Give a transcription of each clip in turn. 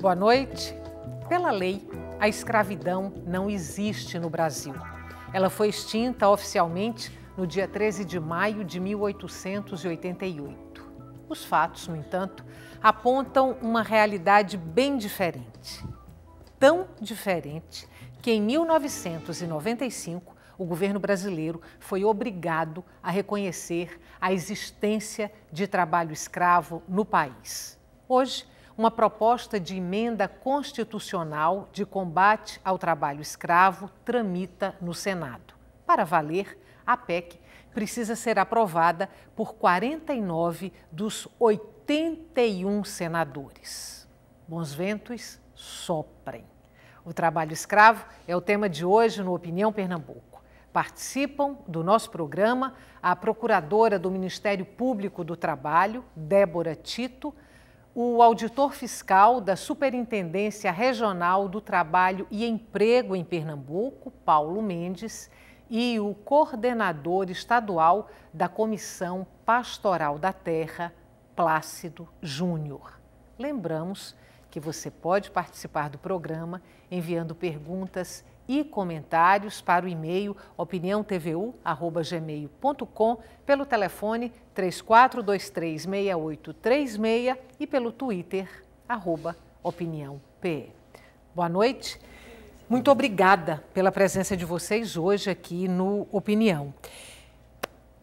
Boa noite. Pela lei, a escravidão não existe no Brasil. Ela foi extinta oficialmente no dia 13 de maio de 1888. Os fatos, no entanto, apontam uma realidade bem diferente. Tão diferente que em 1995 o governo brasileiro foi obrigado a reconhecer a existência de trabalho escravo no país. Hoje, uma proposta de emenda constitucional de combate ao trabalho escravo tramita no Senado. Para valer, a PEC precisa ser aprovada por 49 dos 81 senadores. Bons ventos soprem. O trabalho escravo é o tema de hoje no Opinião Pernambuco. Participam do nosso programa a procuradora do Ministério Público do Trabalho, Débora Tito, o auditor fiscal da Superintendência Regional do Trabalho e Emprego em Pernambuco, Paulo Mendes, e o coordenador estadual da Comissão Pastoral da Terra, Plácido Júnior. Lembramos que você pode participar do programa enviando perguntas e comentários para o e-mail opiniãotvu@gmail.com, pelo telefone 34236836 e pelo Twitter, @opiniãope. Boa noite. Muito obrigada pela presença de vocês hoje aqui no Opinião.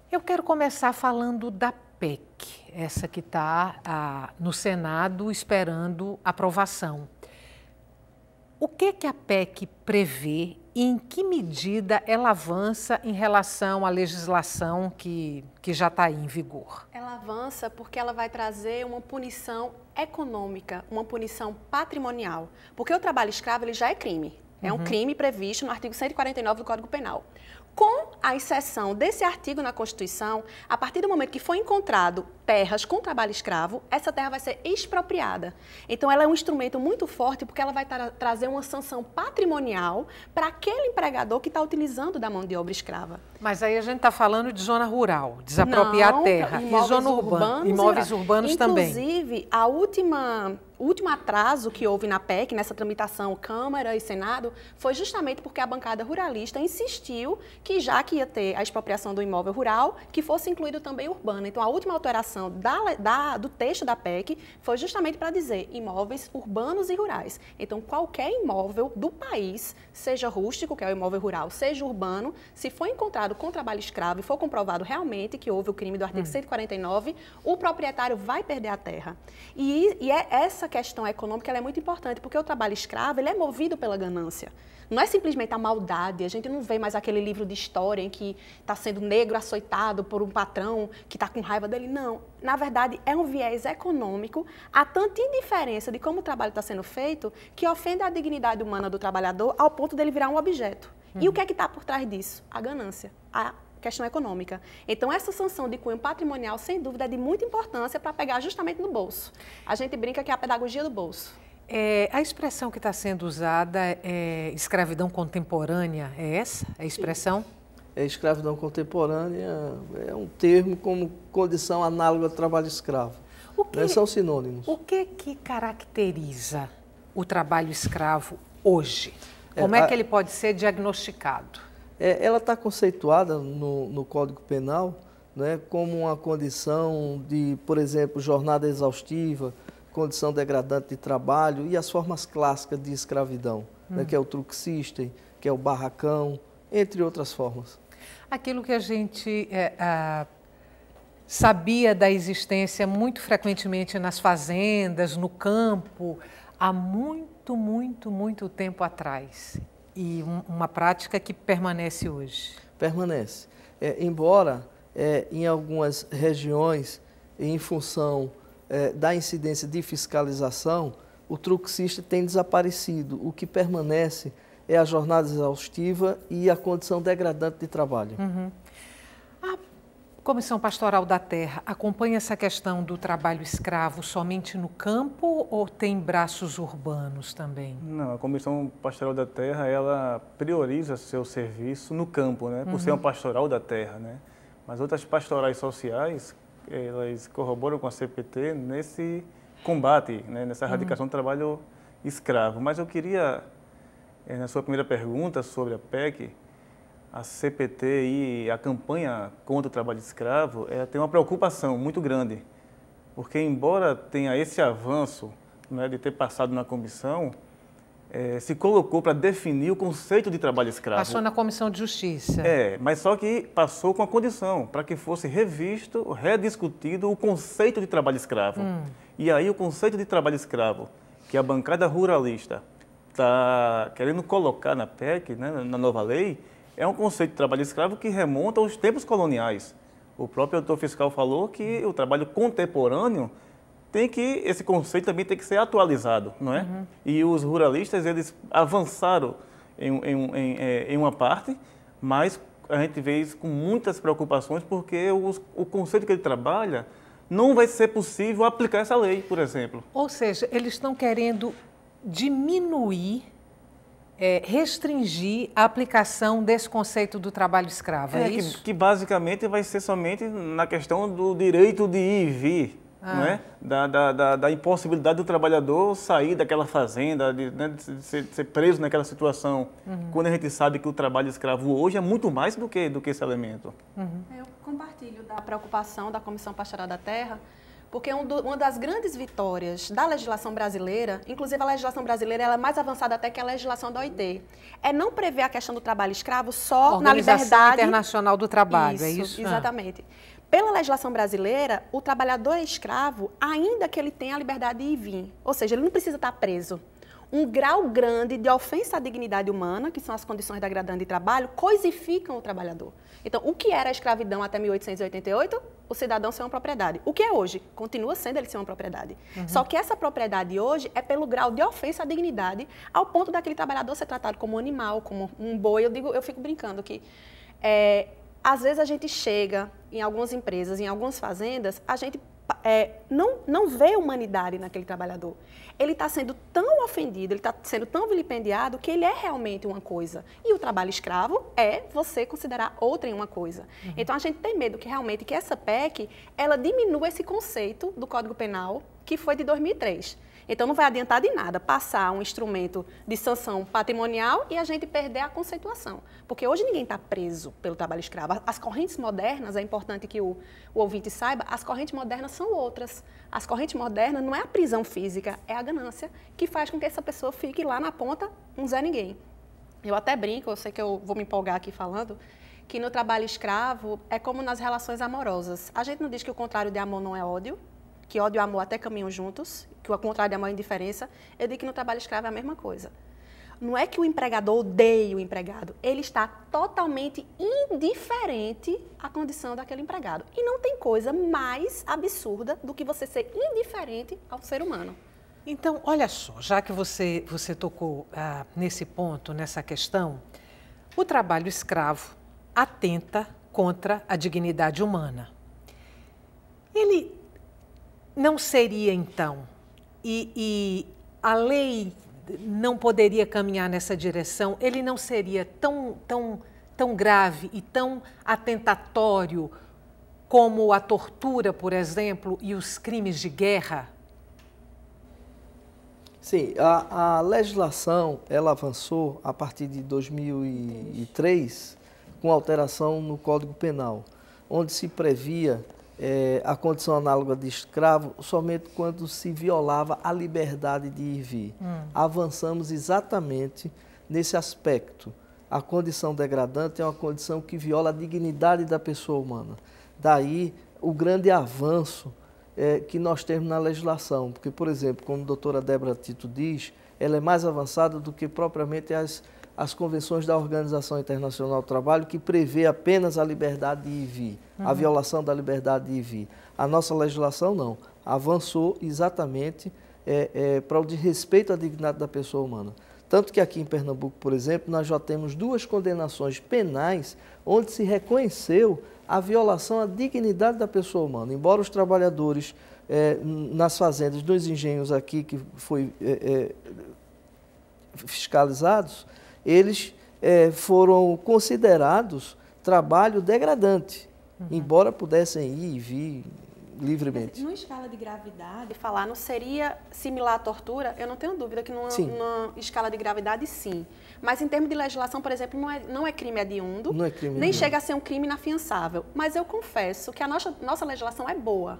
Eu quero começar falando da PEC, essa que está no Senado esperando aprovação. O que a PEC prevê e em que medida ela avança em relação à legislação que já está aí em vigor? Ela avança porque ela vai trazer uma punição econômica, uma punição patrimonial. Porque o trabalho escravo ele já é crime. É um crime previsto no artigo 149 do Código Penal. Com a exceção desse artigo na Constituição, a partir do momento que foi encontrado terras com trabalho escravo, essa terra vai ser expropriada. Então, ela é um instrumento muito forte porque ela vai trazer uma sanção patrimonial para aquele empregador que está utilizando da mão de obra escrava. Mas aí a gente está falando de zona rural, desapropriar a terra, e zona urbana, imóveis urbanos também. Inclusive, o último atraso que houve na PEC, nessa tramitação Câmara e Senado, foi justamente porque a bancada ruralista insistiu que já que ia ter a expropriação do imóvel rural, que fosse incluído também urbano. Então, a última alteração do texto da PEC foi justamente para dizer imóveis urbanos e rurais. Então, qualquer imóvel do país, seja rústico, que é o imóvel rural, seja urbano, se for encontrado com trabalho escravo e for comprovado realmente que houve o crime do artigo 149, o proprietário vai perder a terra. E essa questão econômica ela é muito importante, porque o trabalho escravo ele é movido pela ganância. Não é simplesmente a maldade, a gente não vê mais aquele livro de história em que está sendo negro açoitado por um patrão que está com raiva dele. Não, na verdade é um viés econômico, há tanta indiferença de como o trabalho está sendo feito que ofende a dignidade humana do trabalhador ao ponto dele virar um objeto. E o que é que está por trás disso? A ganância, a questão econômica. Então, essa sanção de cunho patrimonial, sem dúvida, é de muita importância para pegar justamente no bolso. A gente brinca que é a pedagogia do bolso. A expressão que está sendo usada é escravidão contemporânea, é essa a expressão? Escravidão contemporânea é um termo como condição análoga ao trabalho escravo. São sinônimos. O que caracteriza o trabalho escravo hoje? Como é que ele pode ser diagnosticado? Ela está conceituada no Código Penal, né, como uma condição de, por exemplo, jornada exaustiva, condição degradante de trabalho e as formas clássicas de escravidão, né, que é o truck system, que é o barracão, entre outras formas. Aquilo que a gente sabia da existência muito frequentemente nas fazendas, no campo, há muito tempo atrás. E uma prática que permanece hoje. Permanece. Embora em algumas regiões, em função da incidência de fiscalização, o truck system tem desaparecido. O que permanece é a jornada exaustiva e a condição degradante de trabalho. A Comissão Pastoral da Terra acompanha essa questão do trabalho escravo somente no campo ou tem braços urbanos também? Não, a Comissão Pastoral da Terra, ela prioriza seu serviço no campo, né? Por ser uma pastoral da terra, né? Mas outras pastorais sociais, elas corroboram com a CPT nesse combate, né? Nessa erradicação do trabalho escravo. Mas eu queria, na sua primeira pergunta sobre a PEC, a CPT e a campanha contra o trabalho escravo tem uma preocupação muito grande, porque embora tenha esse avanço, né, de ter passado na comissão, se colocou para definir o conceito de trabalho escravo. Passou na Comissão de Justiça. Mas só que passou com a condição, para que fosse revisto, rediscutido o conceito de trabalho escravo. E aí o conceito de trabalho escravo, que a bancada ruralista está querendo colocar na PEC, né, na nova lei, é um conceito de trabalho escravo que remonta aos tempos coloniais. O próprio autor fiscal falou que o trabalho contemporâneo esse conceito também tem que ser atualizado, não é? E os ruralistas, eles avançaram em uma parte, mas a gente vê isso com muitas preocupações, porque o conceito que ele trabalha não vai ser possível aplicar essa lei, por exemplo. Ou seja, eles estão querendo diminuir, restringir a aplicação desse conceito do trabalho escravo, é isso? Que basicamente vai ser somente na questão do direito de ir e vir. Não é? Da impossibilidade do trabalhador sair daquela fazenda, de ser preso naquela situação, quando a gente sabe que o trabalho escravo hoje é muito mais do que esse elemento. Eu compartilho da preocupação da Comissão Pastoral da Terra, porque uma das grandes vitórias da legislação brasileira, inclusive a legislação brasileira ela é mais avançada até que a legislação da OIT, é não prever a questão do trabalho escravo só na liberdade... Organização Internacional do Trabalho, é isso? Exatamente. Pela legislação brasileira, o trabalhador é escravo, ainda que ele tenha a liberdade de ir e vir. Ou seja, ele não precisa estar preso. Um grau grande de ofensa à dignidade humana, que são as condições degradante de trabalho, coisificam o trabalhador. Então, o que era a escravidão até 1888? O cidadão ser uma propriedade. O que é hoje? Continua sendo ele ser uma propriedade. Só que essa propriedade hoje é pelo grau de ofensa à dignidade, ao ponto daquele trabalhador ser tratado como um animal, como um boi. Eu fico brincando que... às vezes a gente chega em algumas empresas, em algumas fazendas, a gente não vê humanidade naquele trabalhador. Ele está sendo tão ofendido, ele está sendo tão vilipendiado que ele é realmente uma coisa. E o trabalho escravo é você considerar outra em uma coisa. Então a gente tem medo que realmente que essa PEC, ela diminua esse conceito do Código Penal, que foi de 2003. Então, não vai adiantar de nada passar um instrumento de sanção patrimonial e a gente perder a conceituação. Porque hoje ninguém está preso pelo trabalho escravo. As correntes modernas, é importante que o ouvinte saiba, as correntes modernas são outras. As correntes modernas não é a prisão física, é a ganância, que faz com que essa pessoa fique lá na ponta, um Zé Ninguém. Eu até brinco, eu sei que eu vou me empolgar aqui falando, que no trabalho escravo é como nas relações amorosas. A gente não diz que o contrário de amor não é ódio, que ódio e amor até caminham juntos, que o contrário de amor é indiferença. Eu digo que no trabalho escravo é a mesma coisa. Não é que o empregador odeie o empregado, ele está totalmente indiferente à condição daquele empregado. E não tem coisa mais absurda do que você ser indiferente ao ser humano. Então, olha só, já que você tocou nesse ponto, nessa questão, o trabalho escravo atenta contra a dignidade humana. Ele não seria, então, e a lei não poderia caminhar nessa direção, ele não seria tão grave e tão atentatório como a tortura, por exemplo, e os crimes de guerra? Sim, a legislação ela avançou a partir de 2003 com alteração no Código Penal, onde se previa a condição análoga de escravo somente quando se violava a liberdade de ir e vir. Avançamos exatamente nesse aspecto. A condição degradante é uma condição que viola a dignidade da pessoa humana. Daí o grande avanço que nós temos na legislação, porque, por exemplo, como a doutora Débora Tito diz, ela é mais avançada do que propriamente as convenções da Organização Internacional do Trabalho, que prevê apenas a liberdade de ir e vir, a violação da liberdade de ir e vir. A nossa legislação não, avançou exatamente para o desrespeito à dignidade da pessoa humana. Tanto que aqui em Pernambuco, por exemplo, nós já temos 2 condenações penais onde se reconheceu a violação à dignidade da pessoa humana. Embora os trabalhadores nas fazendas, nos engenhos aqui que foi fiscalizados, eles foram considerados trabalho degradante, embora pudessem ir e vir livremente. Numa escala de gravidade, falar não seria similar à tortura, eu não tenho dúvida que numa escala de gravidade, sim. Mas em termos de legislação, por exemplo, não é crime hediondo, nem chega a ser um crime inafiançável. Mas eu confesso que a nossa legislação é boa.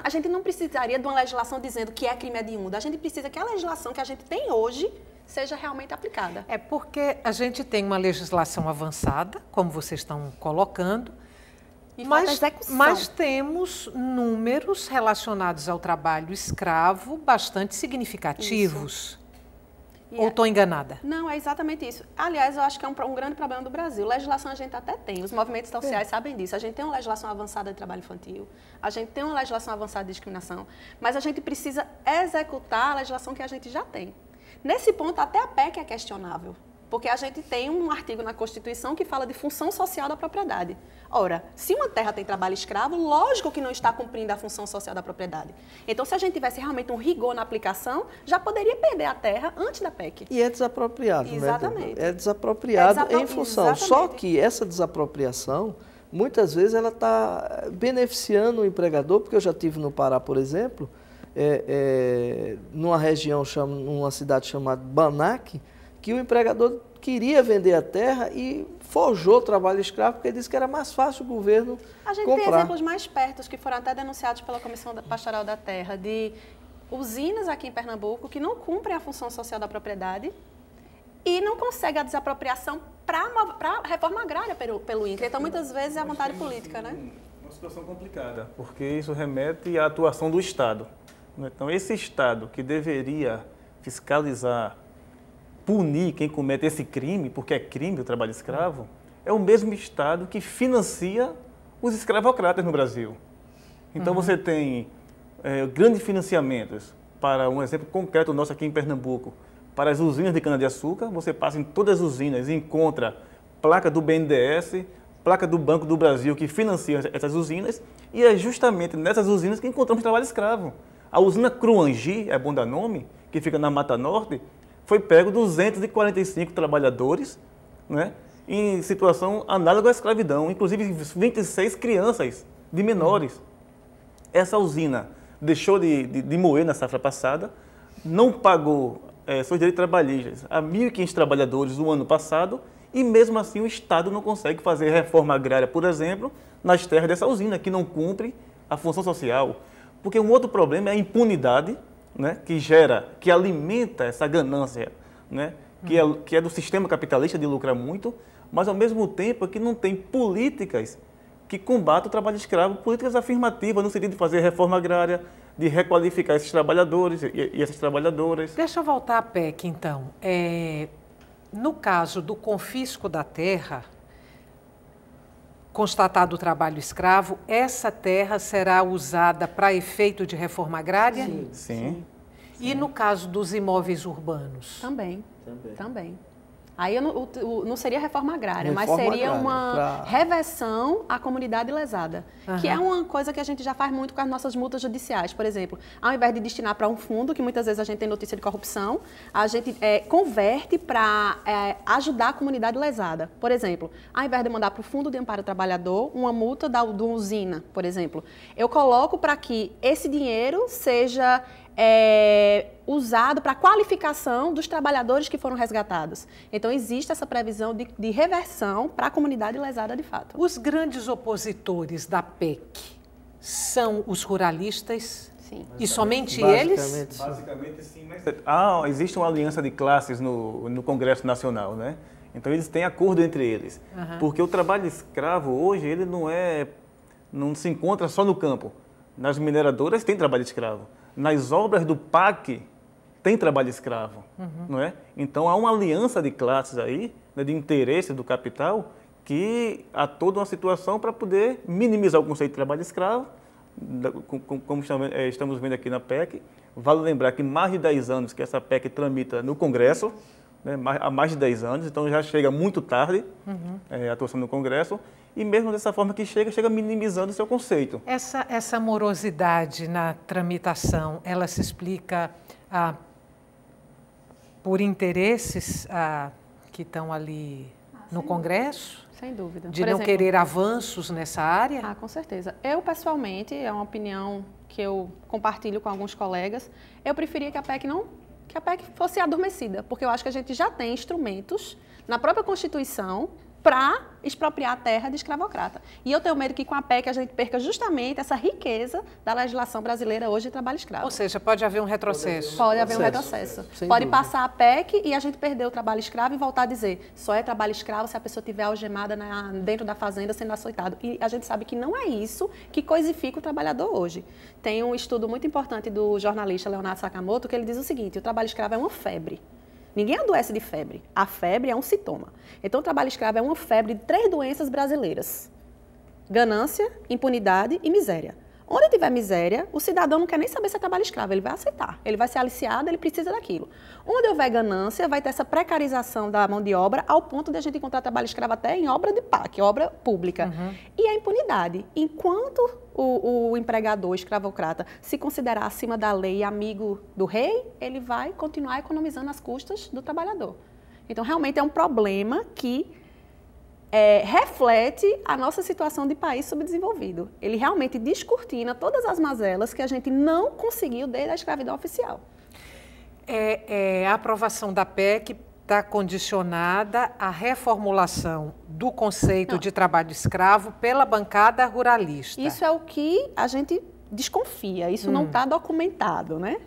A gente não precisaria de uma legislação dizendo que é crime hediondo. A gente precisa que a legislação que a gente tem hoje seja realmente aplicada. É porque a gente tem uma legislação avançada, como vocês estão colocando, mas temos números relacionados ao trabalho escravo bastante significativos. Isso. Ou estou enganada? Não, é exatamente isso. Aliás, eu acho que é um grande problema do Brasil. Legislação a gente até tem, os movimentos sociais sabem disso. A gente tem uma legislação avançada de trabalho infantil, a gente tem uma legislação avançada de discriminação, mas a gente precisa executar a legislação que a gente já tem. Nesse ponto, até a PEC é questionável, porque a gente tem um artigo na Constituição que fala de função social da propriedade. Ora, se uma terra tem trabalho escravo, lógico que não está cumprindo a função social da propriedade. Então, se a gente tivesse realmente um rigor na aplicação, já poderia perder a terra antes da PEC. E é desapropriado, exatamente. Né? É desapropriado em função. Exatamente. Só que essa desapropriação, muitas vezes, ela está beneficiando o empregador, porque eu já tive no Pará, por exemplo, numa região, numa cidade chamada Banac, que o empregador queria vender a terra e forjou o trabalho escravo, porque ele disse que era mais fácil o governo comprar. A gente tem exemplos mais perto, que foram até denunciados pela Comissão Pastoral da Terra, de usinas aqui em Pernambuco que não cumprem a função social da propriedade e não conseguem a desapropriação para a reforma agrária pelo INCRA. Então, muitas vezes, é a vontade política, né? Uma situação complicada, porque isso remete à atuação do Estado. Então, esse Estado que deveria fiscalizar, punir quem comete esse crime, porque é crime o trabalho escravo, é o mesmo Estado que financia os escravocratas no Brasil. Então, você tem grandes financiamentos, para um exemplo concreto nosso aqui em Pernambuco, para as usinas de cana-de-açúcar. Você passa em todas as usinas e encontra placa do BNDES, placa do Banco do Brasil que financia essas usinas, e é justamente nessas usinas que encontramos trabalho escravo. A usina Cruangi, é bom dar nome, que fica na Mata Norte, foi pego 245 trabalhadores, né, em situação análoga à escravidão, inclusive 26 crianças de menores. Essa usina deixou de moer na safra passada, não pagou seus direitos trabalhistas a 1.500 trabalhadores no ano passado, e mesmo assim o Estado não consegue fazer reforma agrária, por exemplo, nas terras dessa usina, que não cumpre a função social. Porque um outro problema é a impunidade, né, que alimenta essa ganância, né, que é do sistema capitalista de lucrar muito, mas ao mesmo tempo que não tem políticas que combatam o trabalho escravo, políticas afirmativas no sentido de fazer reforma agrária, de requalificar esses trabalhadores e essas trabalhadoras. Deixa eu voltar à PEC, então. No caso do confisco da terra, constatado o trabalho escravo, essa terra será usada para efeito de reforma agrária? Sim. Sim. E no caso dos imóveis urbanos? Também. Aí não seria reforma agrária, mas seria uma reversão à comunidade lesada, que é uma coisa que a gente já faz muito com as nossas multas judiciais. Por exemplo, ao invés de destinar para um fundo, que muitas vezes a gente tem notícia de corrupção, a gente converte para ajudar a comunidade lesada. Por exemplo, ao invés de mandar para o Fundo de Amparo ao Trabalhador uma multa da usina, por exemplo, eu coloco para que esse dinheiro seja usado para a qualificação dos trabalhadores que foram resgatados. Então, existe essa previsão de reversão para a comunidade lesada de fato. Os grandes opositores da PEC são os ruralistas? Sim. E somente eles? Basicamente, sim. Mas existe uma aliança de classes no Congresso Nacional, né? Então, eles têm acordo entre eles. Porque o trabalho escravo, hoje, ele não se encontra só no campo. Nas mineradoras tem trabalho escravo. Nas obras do PAC tem trabalho escravo, não é? Então, há uma aliança de classes aí, né, de interesse do capital, que há toda uma situação para poder minimizar o conceito de trabalho escravo, como estamos vendo aqui na PEC. Vale lembrar que mais de 10 anos que essa PEC tramita no Congresso, né, há mais de 10 anos, então já chega muito tarde a atuação no Congresso, e mesmo dessa forma que chega minimizando o seu conceito. Essa morosidade na tramitação, ela se explica por interesses que estão ali no Congresso? Sem dúvida. De não querer avanços nessa área? Ah, com certeza. Eu, pessoalmente, é uma opinião que eu compartilho com alguns colegas, eu preferia que a PEC fosse adormecida, porque eu acho que a gente já tem instrumentos na própria Constituição para expropriar a terra de escravocrata. E eu tenho medo que com a PEC a gente perca justamente essa riqueza da legislação brasileira hoje de trabalho escravo. Ou seja, pode haver um retrocesso. Pode haver um retrocesso. Pode passar a PEC e a gente perder o trabalho escravo e voltar a dizer só é trabalho escravo se a pessoa estiver algemada dentro da fazenda sendo açoitado. E a gente sabe que não é isso que coisifica o trabalhador hoje. Tem um estudo muito importante do jornalista Leonardo Sakamoto que ele diz o seguinte: o trabalho escravo é uma febre. Ninguém adoece de febre. A febre é um sintoma. Então, o trabalho escravo é uma febre de 3 doenças brasileiras: ganância, impunidade e miséria. Onde tiver miséria, o cidadão não quer nem saber se é trabalho escravo, ele vai aceitar. Ele vai ser aliciado, ele precisa daquilo. Onde houver ganância, vai ter essa precarização da mão de obra ao ponto de a gente encontrar trabalho escravo até em obra de PAC, obra pública. E a impunidade. Enquanto o empregador escravocrata se considerar acima da lei e amigo do rei, ele vai continuar economizando as custas do trabalhador. Então, realmente é um problema que reflete a nossa situação de país subdesenvolvido. Ele realmente descortina todas as mazelas que a gente não conseguiu desde a escravidão oficial. A aprovação da PEC está condicionada à reformulação do conceito de trabalho escravo pela bancada ruralista. Isso é o que a gente desconfia, isso não está documentado, né?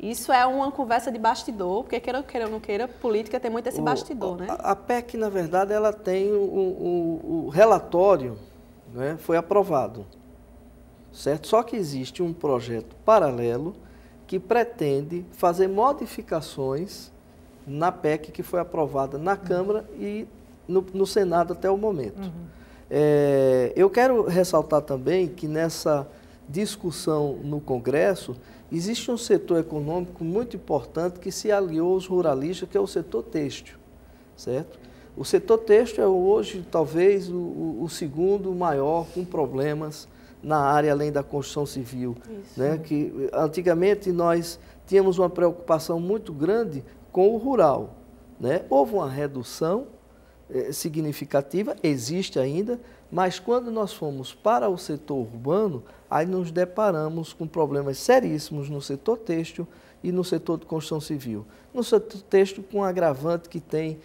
Isso é uma conversa de bastidor, porque queira ou não queira, política tem muito esse bastidor, né? A PEC, na verdade, ela tem o relatório, né, foi aprovado, certo? Só que existe um projeto paralelo que pretende fazer modificações na PEC que foi aprovada na Câmara e no Senado até o momento. Eu quero ressaltar também que nessa discussão no Congresso, existe um setor econômico muito importante que se aliou aos ruralistas, que é o setor têxtil, certo? O setor têxtil é hoje talvez o segundo maior com problemas na área além da construção civil, né? Que antigamente nós tínhamos uma preocupação muito grande com o rural, né? Houve uma redução significativa, existe ainda, mas quando nós fomos para o setor urbano, aí nos deparamos com problemas seríssimos no setor têxtil e no setor de construção civil. No setor têxtil, com um agravante que tem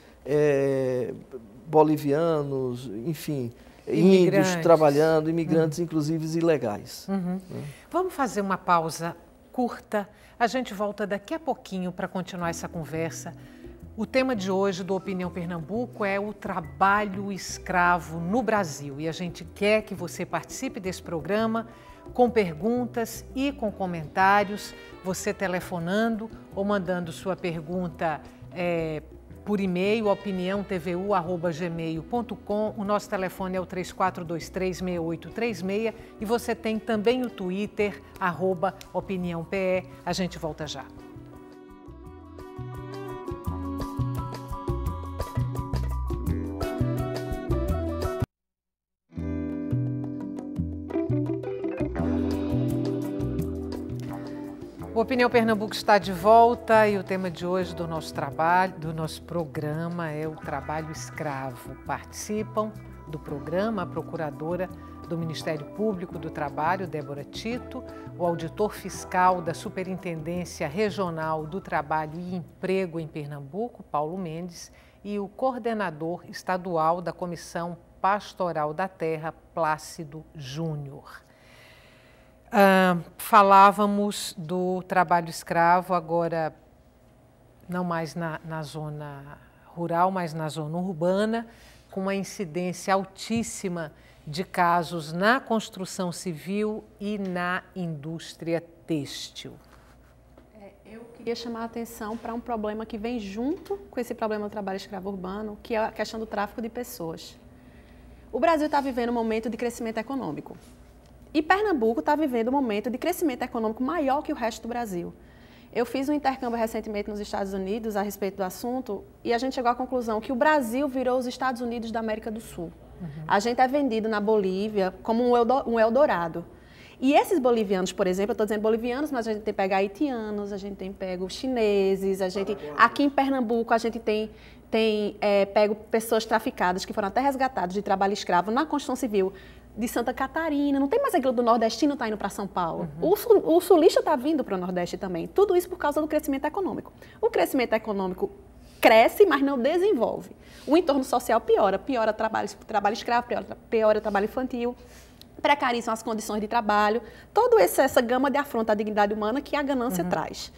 bolivianos, enfim, índios trabalhando, imigrantes, inclusive ilegais. Vamos fazer uma pausa curta. A gente volta daqui a pouquinho para continuar essa conversa. O tema de hoje do Opinião Pernambuco é o trabalho escravo no Brasil. E a gente quer que você participe desse programa com perguntas e com comentários, você telefonando ou mandando sua pergunta por e-mail, opiniãotvu@gmail.com. O nosso telefone é o 34236836 e você tem também o Twitter, @opiniãope. A gente volta já. O Opinião Pernambuco está de volta e o tema de hoje do nosso programa é o trabalho escravo. Participam do programa a procuradora do Ministério Público do Trabalho, Débora Tito, o auditor fiscal da Superintendência Regional do Trabalho e Emprego em Pernambuco, Paulo Mendes, e o coordenador estadual da Comissão Pastoral da Terra, Plácido Júnior. Falávamos do trabalho escravo, agora não mais na zona rural, mas na zona urbana, com uma incidência altíssima de casos na construção civil e na indústria têxtil. Eu queria chamar a atenção para um problema que vem junto com esse problema do trabalho escravo urbano, que é a questão do tráfico de pessoas. O Brasil está vivendo um momento de crescimento econômico. E Pernambuco está vivendo um momento de crescimento econômico maior que o resto do Brasil. Eu fiz um intercâmbio recentemente nos Estados Unidos a respeito do assunto e a gente chegou à conclusão que o Brasil virou os Estados Unidos da América do Sul. A gente é vendido na Bolívia como um Eldorado. E esses bolivianos, por exemplo, eu estou dizendo bolivianos, mas a gente tem pego haitianos, a gente tem pego chineses, aqui em Pernambuco a gente tem pego pessoas traficadas que foram até resgatadas de trabalho escravo na Constituição Civil de Santa Catarina, não tem mais aquilo do nordestino está indo para São Paulo. O sulista está vindo para o Nordeste também. Tudo isso por causa do crescimento econômico. O crescimento econômico cresce, mas não desenvolve. O entorno social piora trabalho escravo, piora trabalho infantil, precarizam as condições de trabalho, toda essa gama de afronta à dignidade humana que a ganância traz.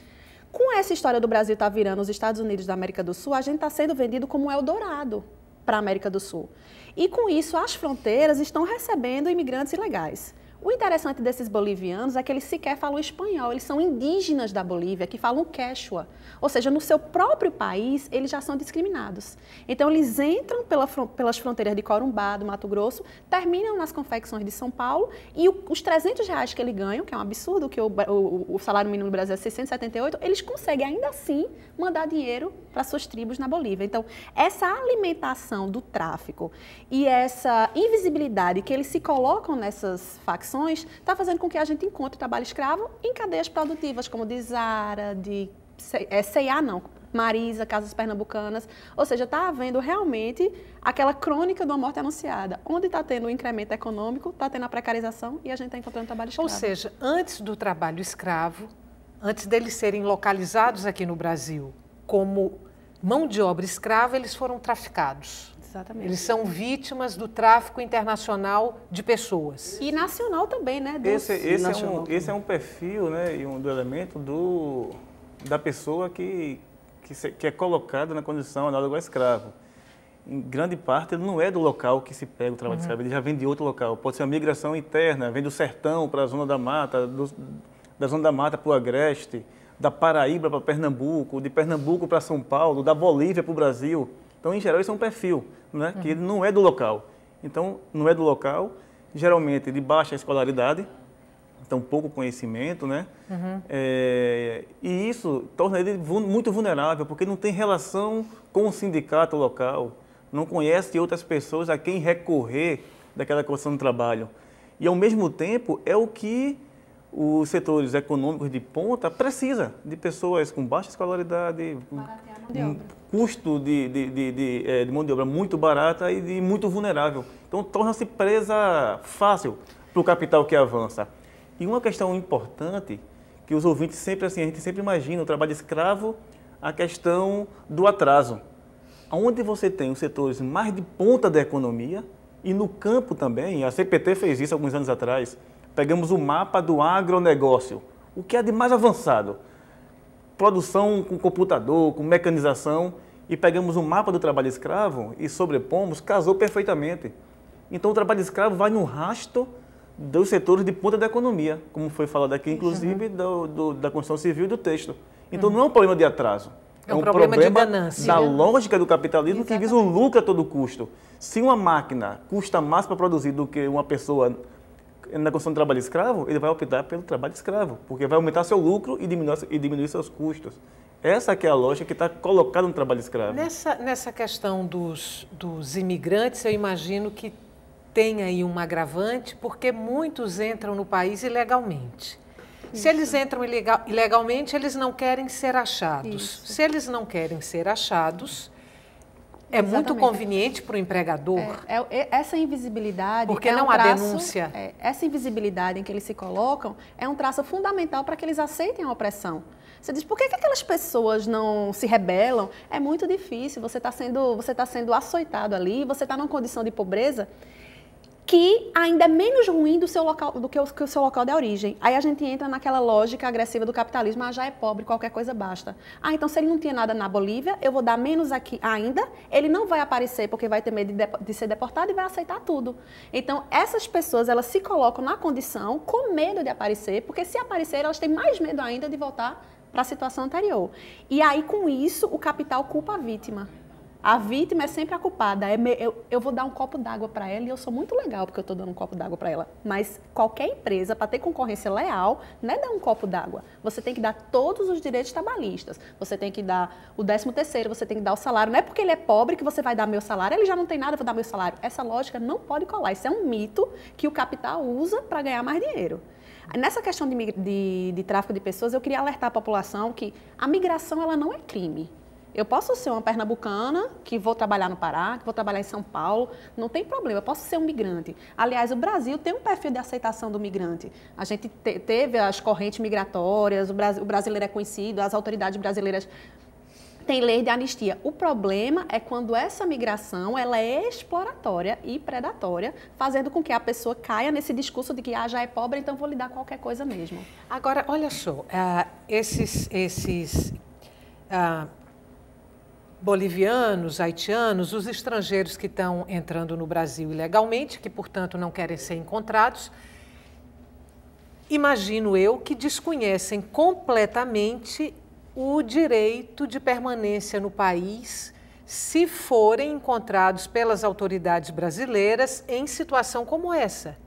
Com essa história do Brasil estar virando os Estados Unidos da América do Sul, a gente está sendo vendido como um Eldorado para a América do Sul. E com isso, as fronteiras estão recebendo imigrantes ilegais. O interessante desses bolivianos é que eles sequer falam espanhol, eles são indígenas da Bolívia, que falam quechua. Ou seja, no seu próprio país, eles já são discriminados. Então, eles entram pelas fronteiras de Corumbá, do Mato Grosso, terminam nas confecções de São Paulo e os R$300 que eles ganham, que é um absurdo, que o salário mínimo no Brasil é 678, eles conseguem ainda assim mandar dinheiro para suas tribos na Bolívia. Então, essa alimentação do tráfico e essa invisibilidade que eles se colocam nessas facções está fazendo com que a gente encontre trabalho escravo em cadeias produtivas, como de Zara, de C&A, Marisa, Casas Pernambucanas. Ou seja, está havendo realmente aquela crônica de uma morte anunciada. Onde está tendo o incremento econômico, está tendo a precarização e a gente está encontrando trabalho escravo. Ou seja, antes do trabalho escravo, antes deles serem localizados aqui no Brasil como mão de obra escrava, eles foram traficados. Exatamente. Eles são vítimas do tráfico internacional de pessoas. E nacional também, né? Esse é um perfil, né, e do elemento da pessoa que é colocada na condição análoga ao escravo. Em grande parte, ele não é do local que se pega o trabalho escravo, ele já vem de outro local. Pode ser uma migração interna, vem do sertão para a zona da mata, da zona da mata para o Agreste, da Paraíba para Pernambuco, de Pernambuco para São Paulo, da Bolívia para o Brasil. Então, em geral, isso é um perfil, né, que ele não é do local. Então, não é do local, geralmente de baixa escolaridade, então pouco conhecimento, né? E isso torna ele muito vulnerável, porque não tem relação com o sindicato local, não conhece outras pessoas a quem recorrer daquela condição de trabalho. E, ao mesmo tempo, é o que os setores econômicos de ponta precisa de pessoas com baixa escolaridade, custo de mão de obra muito barata e muito vulnerável. Então, torna-se presa fácil para o capital que avança. E uma questão importante, que os ouvintes sempre, assim, a gente sempre imagina o trabalho escravo, a questão do atraso. Onde você tem os setores mais de ponta da economia e no campo também, a CPT fez isso alguns anos atrás, pegamos o mapa do agronegócio, o que é de mais avançado, produção com computador, com mecanização, e pegamos o mapa do trabalho escravo e sobrepomos, casou perfeitamente. Então o trabalho escravo vai no rastro dos setores de ponta da economia, como foi falado aqui, inclusive da Constituição Civil e do texto. Então não é um problema de atraso, é um problema de ganância, da lógica do capitalismo. Exatamente. Que visa o lucro a todo custo. Se uma máquina custa mais para produzir do que uma pessoa na condição de trabalho escravo, ele vai optar pelo trabalho escravo, porque vai aumentar seu lucro e diminuir seus custos. Essa que é a lógica que está colocada no trabalho escravo. Nessa questão dos imigrantes, eu imagino que tem aí um agravante, porque muitos entram no país ilegalmente. Isso. Se eles entram ilegalmente, eles não querem ser achados. Isso. Se eles não querem ser achados, é muito conveniente para o empregador. Essa invisibilidade... Porque não há denúncia. Essa invisibilidade em que eles se colocam é um traço fundamental para que eles aceitem a opressão. Você diz, por que aquelas pessoas não se rebelam? É muito difícil, você está sendo açoitado ali, você está numa condição de pobreza que ainda é menos ruim do que o seu local de origem. Aí a gente entra naquela lógica agressiva do capitalismo, já é pobre, qualquer coisa basta. Então se ele não tinha nada na Bolívia, eu vou dar menos aqui ainda, ele não vai aparecer porque vai ter medo de ser deportado e vai aceitar tudo. Então essas pessoas, elas se colocam na condição com medo de aparecer, porque se aparecer, elas têm mais medo ainda de voltar para a situação anterior. E aí com isso, o capital culpa a vítima. A vítima é sempre a culpada. Eu vou dar um copo d'água para ela e eu sou muito legal porque eu estou dando um copo d'água para ela. Mas qualquer empresa, para ter concorrência leal, não é dar um copo d'água. Você tem que dar todos os direitos trabalhistas. Você tem que dar o 13º, você tem que dar o salário. Não é porque ele é pobre que você vai dar meu salário, ele já não tem nada, eu vou dar meu salário. Essa lógica não pode colar. Isso é um mito que o capital usa para ganhar mais dinheiro. Nessa questão de tráfico de pessoas, eu queria alertar a população que a migração ela não é crime. Eu posso ser uma pernambucana que vou trabalhar no Pará, que vou trabalhar em São Paulo, não tem problema, eu posso ser um migrante. Aliás, o Brasil tem um perfil de aceitação do migrante. A gente teve as correntes migratórias, o brasileiro é conhecido, as autoridades brasileiras têm lei de anistia. O problema é quando essa migração ela é exploratória e predatória, fazendo com que a pessoa caia nesse discurso de que já é pobre, então vou lhe dar qualquer coisa mesmo. Agora, olha só, esses bolivianos, haitianos, os estrangeiros que estão entrando no Brasil ilegalmente, que, portanto, não querem ser encontrados, imagino eu que desconhecem completamente o direito de permanência no país se forem encontrados pelas autoridades brasileiras em situação como essa,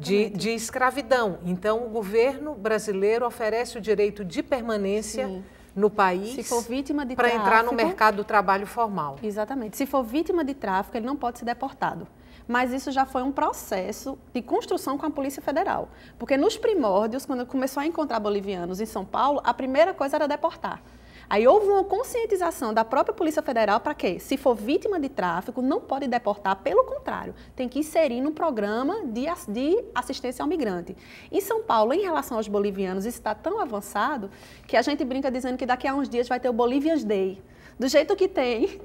de escravidão. Então, o governo brasileiro oferece o direito de permanência Sim. no país Se for vítima de para tráfico, entrar no mercado do trabalho formal. Exatamente. Se for vítima de tráfico, ele não pode ser deportado. Mas isso já foi um processo de construção com a Polícia Federal. Porque nos primórdios, quando começou a encontrar bolivianos em São Paulo, a primeira coisa era deportar. Aí houve uma conscientização da própria Polícia Federal para que, se for vítima de tráfico, não pode deportar, pelo contrário, tem que inserir no programa de assistência ao migrante. Em São Paulo, em relação aos bolivianos, isso está tão avançado que a gente brinca dizendo que daqui a uns dias vai ter o Bolivians Day. Do jeito que tem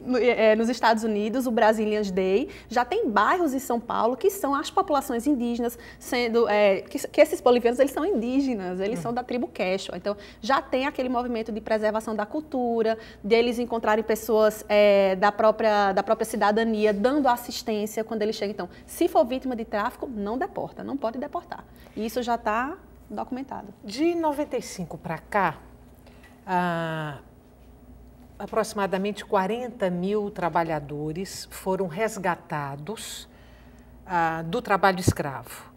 nos Estados Unidos, o Brazilians Day, já tem bairros em São Paulo que são as populações indígenas, sendo que esses bolivianos eles são indígenas, eles são da tribo Quechua. Então, já tem aquele movimento de preservação da cultura, deles encontrarem pessoas da própria cidadania, dando assistência quando eles chegam. Então, se for vítima de tráfico, não deporta, não pode deportar. E isso já está documentado. De 95 para cá, aproximadamente 40 mil trabalhadores foram resgatados do trabalho escravo.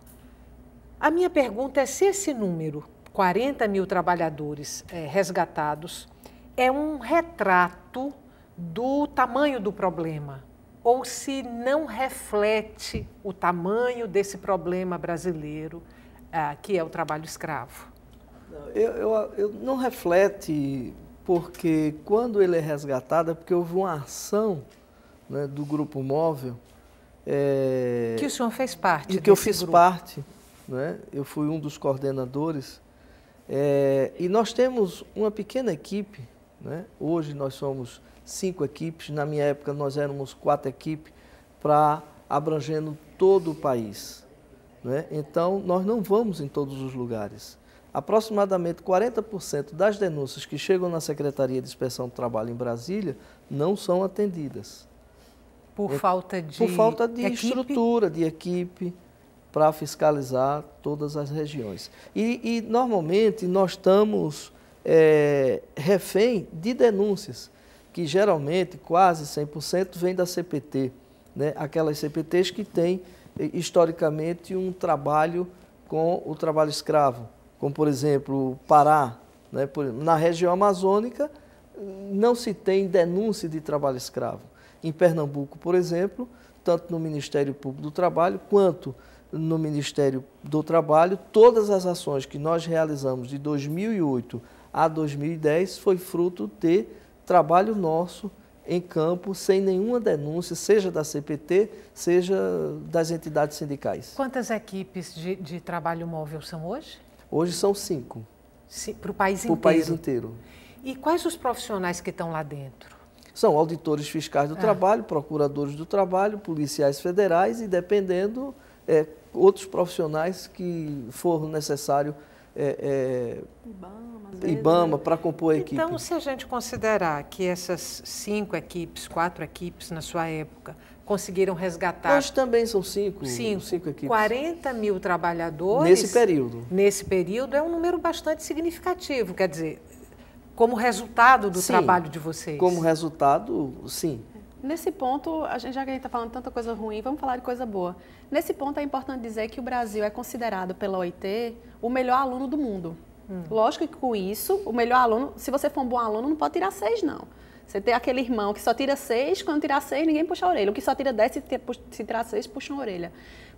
A minha pergunta é se esse número, 40 mil trabalhadores resgatados, é um retrato do tamanho do problema, ou se não reflete o tamanho desse problema brasileiro, que é o trabalho escravo. Eu não reflete, porque quando ele é resgatado é porque houve uma ação, né, do Grupo Móvel. Que o senhor fez parte de que eu desse fiz grupo. parte, né? Eu fui um dos coordenadores. E nós temos uma pequena equipe, né? Hoje nós somos 5 equipes, na minha época nós éramos 4 equipes, para abrangendo todo o país, né? Então nós não vamos em todos os lugares. Aproximadamente 40% das denúncias que chegam na Secretaria de Inspeção do Trabalho em Brasília não são atendidas. Por falta de estrutura, de equipe, para fiscalizar todas as regiões. E normalmente, nós estamos refém de denúncias, que geralmente, quase 100%, vem da CPT, né? Aquelas CPTs que têm, historicamente, um trabalho com o trabalho escravo. Como, por exemplo, Pará, né? Na região amazônica, não se tem denúncia de trabalho escravo. Em Pernambuco, por exemplo, tanto no Ministério Público do Trabalho quanto no Ministério do Trabalho, todas as ações que nós realizamos de 2008 a 2010 foi fruto de trabalho nosso em campo, sem nenhuma denúncia, seja da CPT, seja das entidades sindicais. Quantas equipes de trabalho móvel são hoje? Hoje são 5. Para o país inteiro? Para o país inteiro. E quais os profissionais que estão lá dentro? São auditores fiscais do trabalho, procuradores do trabalho, policiais federais e, dependendo, outros profissionais que for necessário, IBAMA, para compor a equipe. Então, se a gente considerar que essas 5 equipes, 4 equipes na sua época, conseguiram resgatar... Hoje também são 5 equipes. 40 mil trabalhadores... Nesse período. Nesse período é um número bastante significativo, quer dizer, como resultado do trabalho de vocês. Como resultado, sim. Nesse ponto, já que a gente está falando tanta coisa ruim, vamos falar de coisa boa. Nesse ponto é importante dizer que o Brasil é considerado pela OIT o melhor aluno do mundo. Lógico que com isso, o melhor aluno, se você for um bom aluno, não pode tirar 6, não. Você tem aquele irmão que só tira 6, quando tirar 6 ninguém puxa a orelha. O que só tira 10, se tirar 6, puxa a orelha.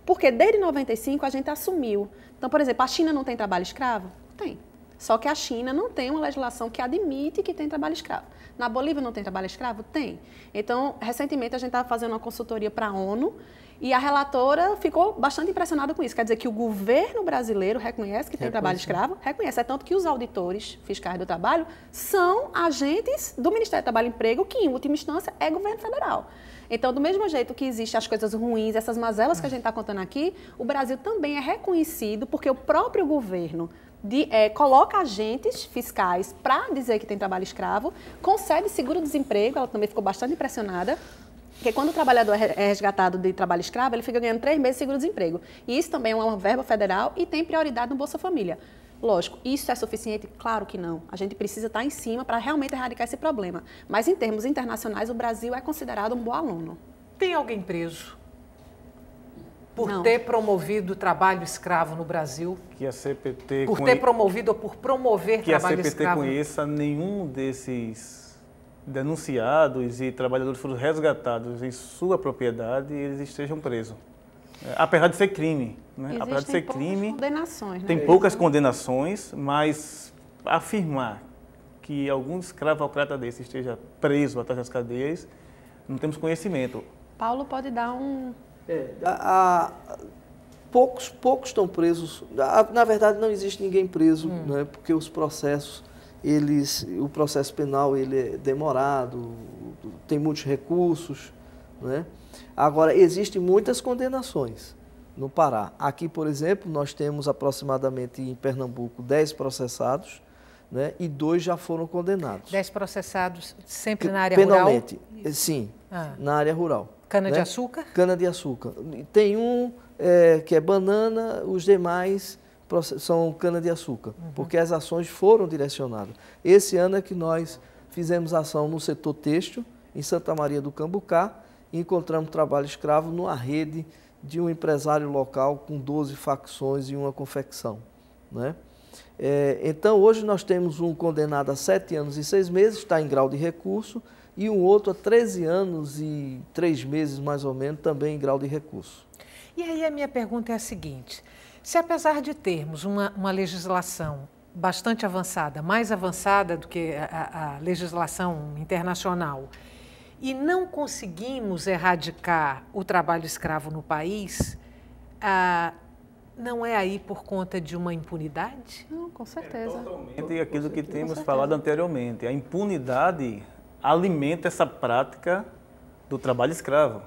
Porque desde 95 a gente assumiu. Então, por exemplo, a China não tem trabalho escravo? Tem. Só que a China não tem uma legislação que admite que tem trabalho escravo. Na Bolívia não tem trabalho escravo? Tem. Então, recentemente a gente estava fazendo uma consultoria para a ONU e a relatora ficou bastante impressionada com isso. Quer dizer que o governo brasileiro reconhece que tem trabalho escravo? Reconhece. É tanto que os auditores fiscais do trabalho são agentes do Ministério do Trabalho e Emprego, que em última instância é governo federal. Então, do mesmo jeito que existem as coisas ruins, essas mazelas que a gente está contando aqui, o Brasil também é reconhecido porque o próprio governo coloca agentes fiscais para dizer que tem trabalho escravo, concede seguro-desemprego, ela também ficou bastante impressionada, porque quando o trabalhador é resgatado de trabalho escravo, ele fica ganhando 3 meses de seguro-desemprego. E isso também é uma verba federal e tem prioridade no Bolsa Família. Lógico, isso é suficiente? Claro que não. A gente precisa estar em cima para realmente erradicar esse problema. Mas em termos internacionais, o Brasil é considerado um bom aluno. Tem alguém preso por Não. ter promovido o trabalho escravo no Brasil? Que a CPT Por ter promovido ou por promover que a trabalho CPT escravo? conheça nenhum desses denunciados e trabalhadores foram resgatados em sua propriedade e eles estejam presos. Apesar de ser crime, né? Apesar de ser crime, Condenações, né? tem poucas condenações, mas afirmar que algum escravocrata desse esteja preso atrás das cadeias, não temos conhecimento. Paulo pode dar um... Poucos estão presos. Na verdade, não existe ninguém preso, né, porque os processos, o processo penal ele é demorado, tem muitos recursos, né? Agora, existem muitas condenações no Pará. Aqui, por exemplo, nós temos aproximadamente em Pernambuco 10 processados, né, e 2 já foram condenados. 10 processados sempre na área Penalmente, rural? sim, na área rural. Cana-de-açúcar? Né? Cana-de-açúcar. Tem um que é banana, os demais são cana-de-açúcar, porque as ações foram direcionadas. Esse ano é que nós fizemos ação no setor têxtil, em Santa Maria do Cambucá, e encontramos trabalho escravo numa rede de um empresário local com 12 facções e uma confecção, né? Então, hoje nós temos um condenado a 7 anos e 6 meses, está em grau de recurso, e um outro a 13 anos e 3 meses, mais ou menos, também em grau de recurso. E aí a minha pergunta é a seguinte: se apesar de termos uma legislação bastante avançada, mais avançada do que a legislação internacional, e não conseguimos erradicar o trabalho escravo no país, não é aí por conta de uma impunidade? Não, com certeza. Totalmente aquilo que temos falado anteriormente. A impunidade alimenta essa prática do trabalho escravo.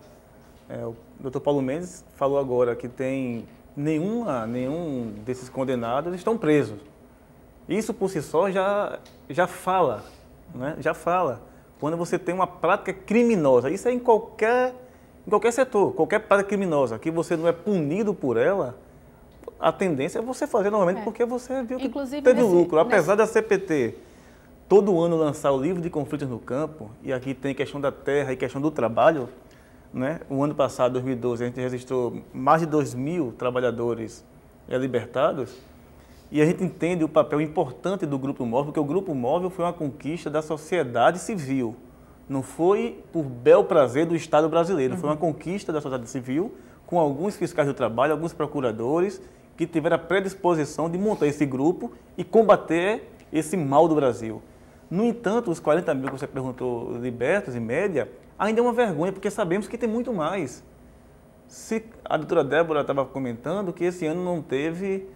O Dr. Paulo Mendes falou agora que tem nenhum desses condenados estão presos. Isso por si só já fala, né? Já fala. Quando você tem uma prática criminosa, isso é em qualquer setor, qualquer prática criminosa, que você não é punido por ela, a tendência é você fazer normalmente porque você viu que Inclusive, teve lucro. Apesar da CPT todo ano lançar o livro de conflitos no campo, e aqui tem questão da terra e questão do trabalho, né? O ano passado, 2012, a gente registrou mais de 2.000 trabalhadores libertados, e a gente entende o papel importante do Grupo Móvel, porque o Grupo Móvel foi uma conquista da sociedade civil. Não foi por bel prazer do Estado brasileiro, foi uma conquista da sociedade civil, com alguns fiscais do trabalho, alguns procuradores, que tiveram a predisposição de montar esse grupo e combater esse mal do Brasil. No entanto, os 40 mil que você perguntou libertos, em média, ainda é uma vergonha, porque sabemos que tem muito mais. A doutora Débora estava comentando que esse ano não teve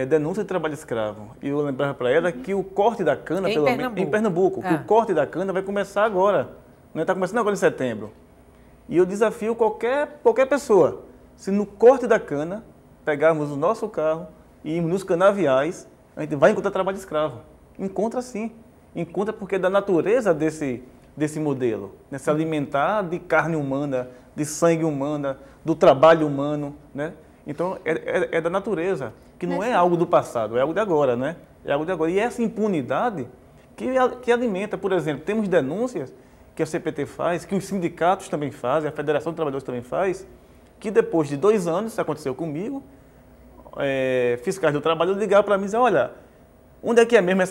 denúncia de trabalho escravo. E eu lembrava para ela que o corte da cana, em Pernambuco, que o corte da cana vai começar agora. Não está começando agora em setembro. E eu desafio qualquer pessoa, se no corte da cana, pegarmos o nosso carro e irmos nos canaviais, a gente vai encontrar trabalho escravo. Encontra sim. Encontra porque é da natureza desse modelo, né? Se alimentar de carne humana, de sangue humana, do trabalho humano, né? Então, é da natureza, que não é algo do passado, é algo de agora, né? É algo de agora. E essa impunidade que alimenta, por exemplo, temos denúncias que a CPT faz, que os sindicatos também fazem, a Federação de Trabalhadores também faz, que depois de 2 anos, isso aconteceu comigo, fiscais do trabalho ligaram para mim e disseram, olha, onde é que é mesmo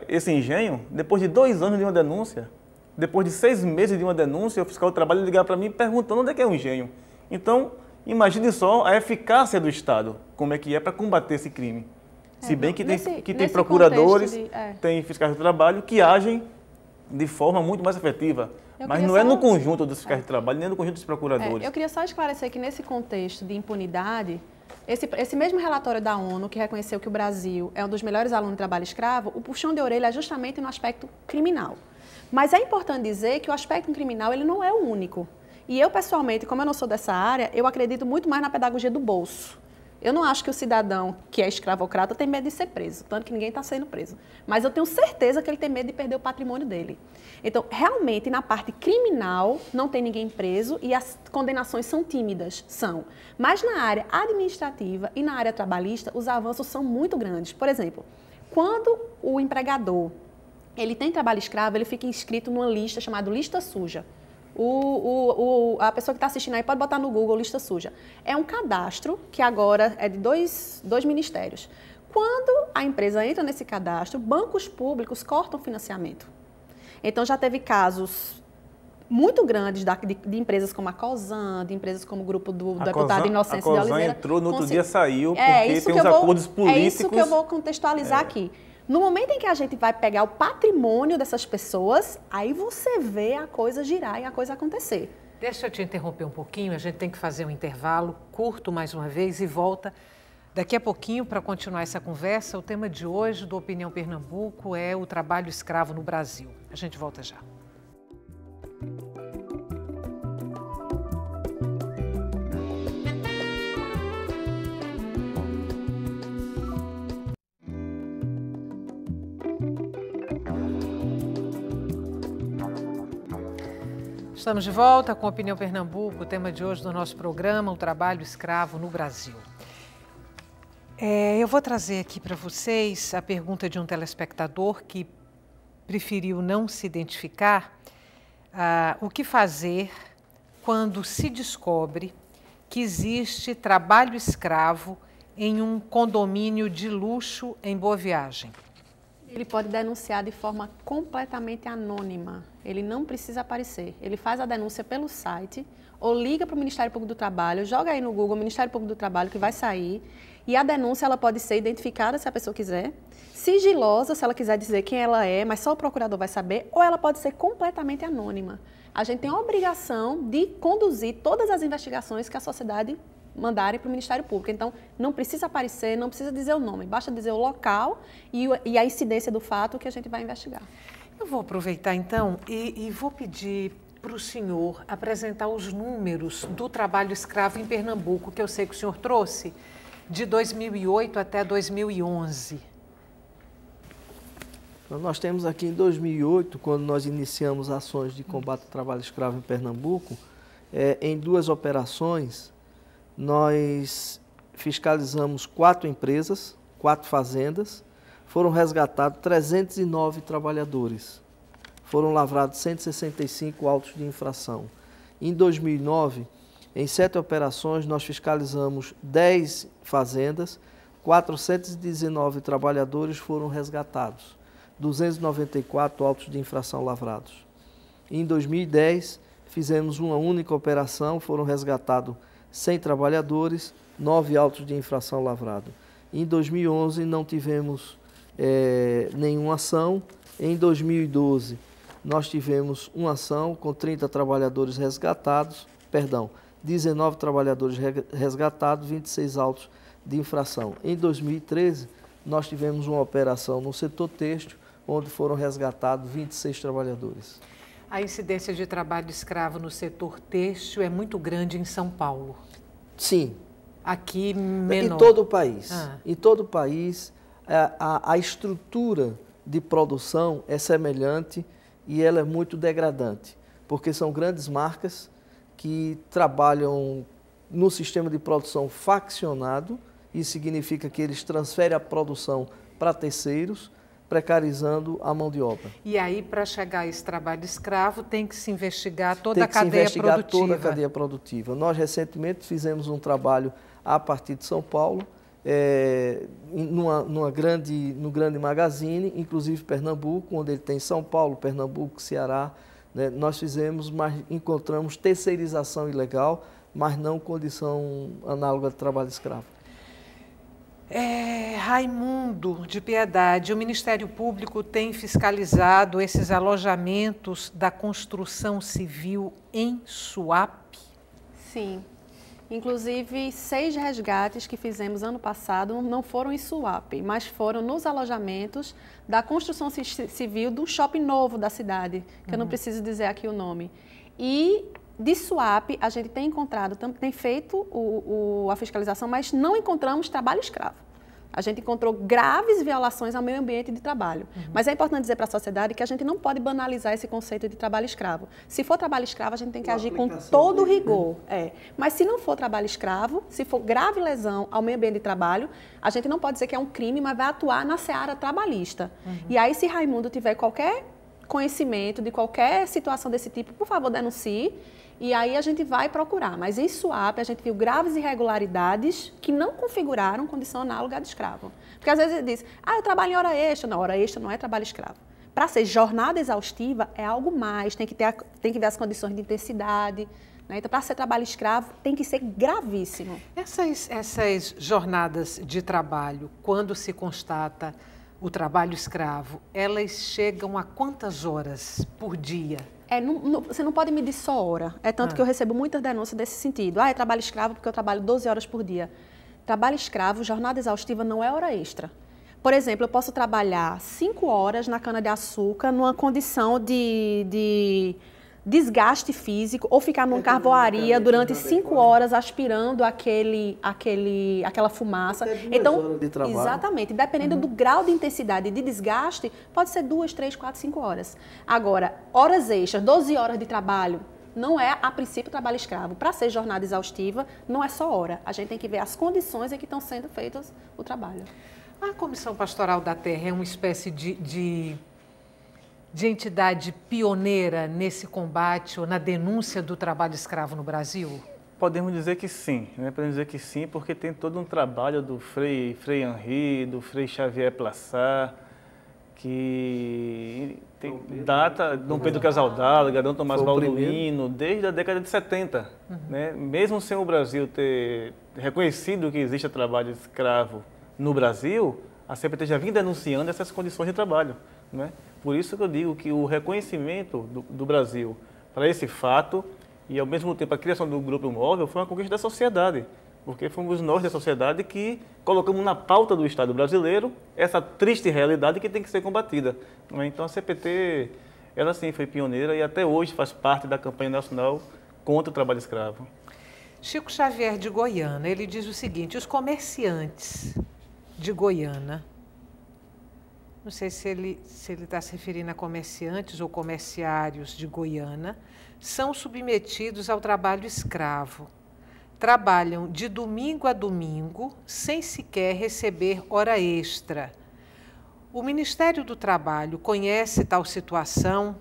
esse engenho? Depois de 2 anos de uma denúncia, Depois de 6 meses de uma denúncia, o fiscal do trabalho ligar para mim perguntando onde é que é o engenho. Então, imagine só a eficácia do Estado, como é que é para combater esse crime. Se bem que tem procuradores, tem fiscais do trabalho que agem de forma muito mais efetiva. Mas não é no conjunto dos fiscais de trabalho, nem no conjunto dos procuradores. Eu queria só esclarecer que nesse contexto de impunidade, esse mesmo relatório da ONU, que reconheceu que o Brasil é um dos melhores alunos de trabalho escravo, o puxão de orelha é justamente no aspecto criminal. Mas é importante dizer que o aspecto criminal ele não é o único. E eu, pessoalmente, como eu não sou dessa área, eu acredito muito mais na pedagogia do bolso. Eu não acho que o cidadão que é escravocrata tem medo de ser preso, tanto que ninguém está sendo preso. Mas eu tenho certeza que ele tem medo de perder o patrimônio dele. Então, realmente, na parte criminal, não tem ninguém preso e as condenações são tímidas, são. Mas na área administrativa e na área trabalhista, os avanços são muito grandes. Por exemplo, quando o empregador ele tem trabalho escravo, ele fica inscrito numa lista chamada lista suja. A pessoa que está assistindo aí pode botar no Google lista suja. É um cadastro que agora é de dois ministérios. Quando a empresa entra nesse cadastro, bancos públicos cortam o financiamento. Então já teve casos muito grandes de empresas como a Cosan, de empresas como o grupo do deputado Inocêncio de Oliveira. A Cosan entrou, no outro dia saiu, porque tem uns acordos políticos. É isso que eu vou contextualizar aqui. No momento em que a gente vai pegar o patrimônio dessas pessoas, aí você vê a coisa girar e a coisa acontecer. Deixa eu te interromper um pouquinho, a gente tem que fazer um intervalo curto mais uma vez e volta daqui a pouquinho para continuar essa conversa. O tema de hoje do Opinião Pernambuco é o trabalho escravo no Brasil. A gente volta já. Estamos de volta com a Opinião Pernambuco, o tema de hoje do nosso programa, o trabalho escravo no Brasil. Eu vou trazer aqui para vocês a pergunta de um telespectador que preferiu não se identificar. O que fazer quando se descobre que existe trabalho escravo em um condomínio de luxo em Boa Viagem? Ele pode denunciar de forma completamente anônima. Ele não precisa aparecer. Ele faz a denúncia pelo site ou liga para o Ministério Público do Trabalho, joga aí no Google Ministério Público do Trabalho que vai sair. E a denúncia ela pode ser identificada se a pessoa quiser, sigilosa se ela quiser dizer quem ela é, mas só o procurador vai saber, ou ela pode ser completamente anônima. A gente tem a obrigação de conduzir todas as investigações que a sociedade mandarem para o Ministério Público. Então, não precisa aparecer, não precisa dizer o nome, basta dizer o local e a incidência do fato que a gente vai investigar. Eu vou aproveitar, então, e vou pedir para o senhor apresentar os números do trabalho escravo em Pernambuco, que eu sei que o senhor trouxe, de 2008 até 2011. Então, nós temos aqui em 2008, quando nós iniciamos ações de combate ao trabalho escravo em Pernambuco, em 2 operações, nós fiscalizamos 4 empresas, 4 fazendas, foram resgatados 309 trabalhadores, foram lavrados 165 autos de infração. Em 2009, em 7 operações, nós fiscalizamos 10 fazendas, 419 trabalhadores foram resgatados, 294 autos de infração lavrados. Em 2010, fizemos uma única operação, foram resgatados 100 trabalhadores, 9 autos de infração lavrado. Em 2011 não tivemos nenhuma ação. Em 2012 nós tivemos uma ação com 30 trabalhadores resgatados, 19 trabalhadores resgatados, 26 autos de infração. Em 2013 nós tivemos uma operação no setor têxtil, onde foram resgatados 26 trabalhadores. A incidência de trabalho escravo no setor têxtil é muito grande em São Paulo. Sim. Aqui menor. Em todo o país. Em todo o país, a estrutura de produção é semelhante e ela é muito degradante, porque são grandes marcas que trabalham no sistema de produção faccionado. Isso significa que eles transferem a produção para terceiros, precarizando a mão de obra. E aí, para chegar a esse trabalho escravo, tem que se investigar toda a cadeia produtiva. Toda a cadeia produtiva. Nós, recentemente, fizemos um trabalho a partir de São Paulo, no grande magazine, inclusive Pernambuco, onde ele tem São Paulo, Pernambuco, Ceará, né? Nós fizemos, mas encontramos terceirização ilegal, mas não condição análoga de trabalho escravo. Raimundo de Piedade, o Ministério Público tem fiscalizado esses alojamentos da construção civil em Suape? Sim. Inclusive, 6 resgates que fizemos ano passado não foram em Suape, mas foram nos alojamentos da construção civil do shopping novo da cidade, que eu não preciso dizer aqui o nome. E de Suape, a gente tem encontrado, tem feito a fiscalização, mas não encontramos trabalho escravo. A gente encontrou graves violações ao meio ambiente de trabalho. Mas é importante dizer para a sociedade que a gente não pode banalizar esse conceito de trabalho escravo. Se for trabalho escravo, a gente tem que agir com todo o rigor. Mas se não for trabalho escravo, se for grave lesão ao meio ambiente de trabalho, a gente não pode dizer que é um crime, mas vai atuar na seara trabalhista. E aí, se Raimundo tiver qualquer conhecimento de qualquer situação desse tipo, por favor, denuncie. E aí a gente vai procurar. Mas em Suape a gente viu graves irregularidades que não configuraram condição análoga de escravo. Porque às vezes ele diz, eu trabalho em hora extra. Não, hora extra não é trabalho escravo. Para ser jornada exaustiva é algo mais, tem que ver as condições de intensidade. Né? Então, para ser trabalho escravo, tem que ser gravíssimo. Essas jornadas de trabalho, quando se constata o trabalho escravo, elas chegam a quantas horas por dia? Você não pode medir só hora. É tanto que eu recebo muitas denúncias desse sentido. É trabalho escravo porque eu trabalho 12 horas por dia. Trabalho escravo, jornada exaustiva, não é hora extra. Por exemplo, eu posso trabalhar 5 horas na cana-de-açúcar numa condição de desgaste físico ou ficar numa carvoaria durante 5 horas aspirando aquela fumaça. Então, horas de trabalho. Exatamente. Dependendo do grau de intensidade e de desgaste, pode ser 2, 3, 4, 5 horas. Agora, horas extras, 12 horas de trabalho, não é, a princípio, trabalho escravo. Para ser jornada exaustiva, não é só hora. A gente tem que ver as condições em que estão sendo feitos o trabalho. A Comissão Pastoral da Terra é uma espécie de entidade pioneira nesse combate ou na denúncia do trabalho escravo no Brasil? Podemos dizer que sim, né? Podemos dizer que sim, porque tem todo um trabalho do Frei Henri, do Frei Xavier Plassat, que tem data Dom Pedro Casaldáliga, Dom Tomás Baldolino, desde a década de 70. Né? Mesmo sem o Brasil ter reconhecido que existe trabalho escravo no Brasil, a CPT já vinha denunciando essas condições de trabalho. Né? Por isso que eu digo que o reconhecimento do Brasil para esse fato e, ao mesmo tempo, a criação do Grupo Móvel foi uma conquista da sociedade, porque fomos nós da sociedade que colocamos na pauta do Estado brasileiro essa triste realidade que tem que ser combatida. Então, a CPT, ela sim foi pioneira e até hoje faz parte da campanha nacional contra o trabalho escravo. Chico Xavier de Goiânia, ele diz o seguinte: os comerciantes de Goiânia, não sei se ele está se referindo a comerciantes ou comerciários de Goiânia, são submetidos ao trabalho escravo. Trabalham de domingo a domingo, sem sequer receber hora extra. O Ministério do Trabalho conhece tal situação,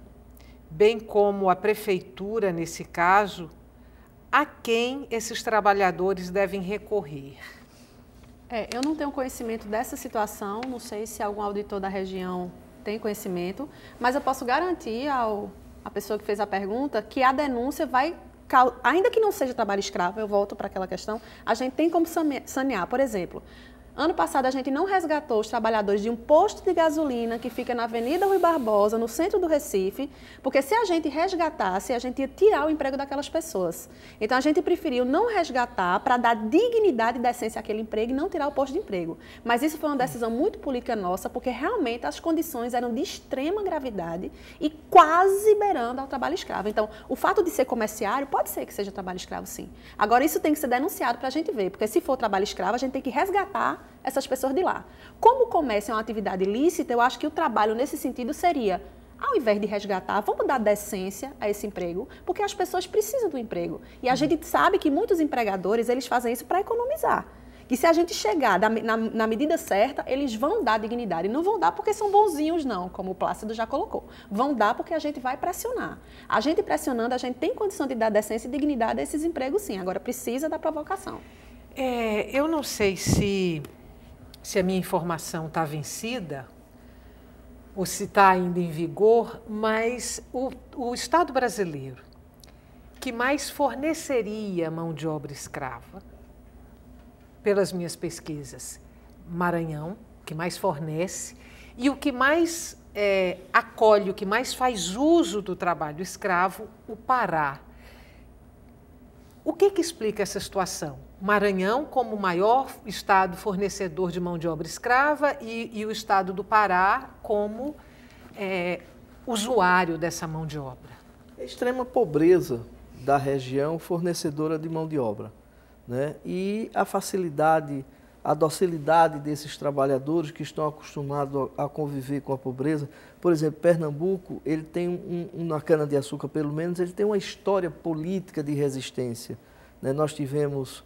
bem como a Prefeitura, nesse caso, a quem esses trabalhadores devem recorrer? Eu não tenho conhecimento dessa situação, não sei se algum auditor da região tem conhecimento, mas eu posso garantir à pessoa que fez a pergunta que a denúncia vai, ainda que não seja trabalho escravo, eu volto para aquela questão, a gente tem como sanear. Por exemplo, ano passado a gente não resgatou os trabalhadores de um posto de gasolina que fica na Avenida Rui Barbosa, no centro do Recife, porque se a gente resgatasse, a gente ia tirar o emprego daquelas pessoas. Então a gente preferiu não resgatar para dar dignidade e decência àquele emprego e não tirar o posto de emprego. Mas isso foi uma decisão muito política nossa, porque realmente as condições eram de extrema gravidade e quase beirando ao trabalho escravo. Então, o fato de ser comerciário pode ser que seja trabalho escravo, sim. Agora, isso tem que ser denunciado para a gente ver, porque se for trabalho escravo, a gente tem que resgatar essas pessoas de lá. Como o comércio é uma atividade ilícita, eu acho que o trabalho nesse sentido seria, ao invés de resgatar, vamos dar decência a esse emprego, porque as pessoas precisam do emprego. E a gente sabe que muitos empregadores, eles fazem isso para economizar. E se a gente chegar na medida certa, eles vão dar dignidade. Não vão dar porque são bonzinhos, não, como o Plácido já colocou. Vão dar porque a gente vai pressionar. A gente pressionando, a gente tem condição de dar decência e dignidade a esses empregos, sim. Agora, precisa da provocação. Eu não sei se a minha informação está vencida, ou se está ainda em vigor, mas o Estado brasileiro que mais forneceria mão de obra escrava, pelas minhas pesquisas, Maranhão, que mais fornece, e o que mais acolhe, o que mais faz uso do trabalho escravo, o Pará. O que explica essa situação? Maranhão como o maior estado fornecedor de mão de obra escrava e o estado do Pará como usuário dessa mão de obra. A extrema pobreza da região fornecedora de mão de obra, né? E a facilidade, a docilidade desses trabalhadores que estão acostumados a conviver com a pobreza. Por exemplo, Pernambuco, ele tem na cana-de-açúcar, pelo menos, ele tem uma história política de resistência, né? Nós tivemos,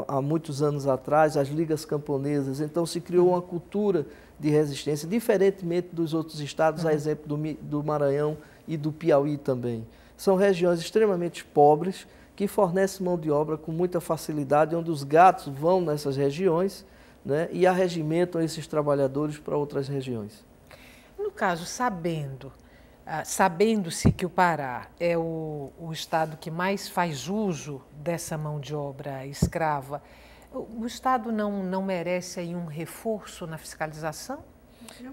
há muitos anos atrás, as ligas camponesas, então se criou uma cultura de resistência, diferentemente dos outros estados, a exemplo do Maranhão e do Piauí também. São regiões extremamente pobres, que fornecem mão de obra com muita facilidade, onde os gatos vão nessas regiões, né, e arregimentam esses trabalhadores para outras regiões. No caso, sabendo-se que o Pará é o estado que mais faz uso dessa mão de obra escrava, o Estado não merece aí um reforço na fiscalização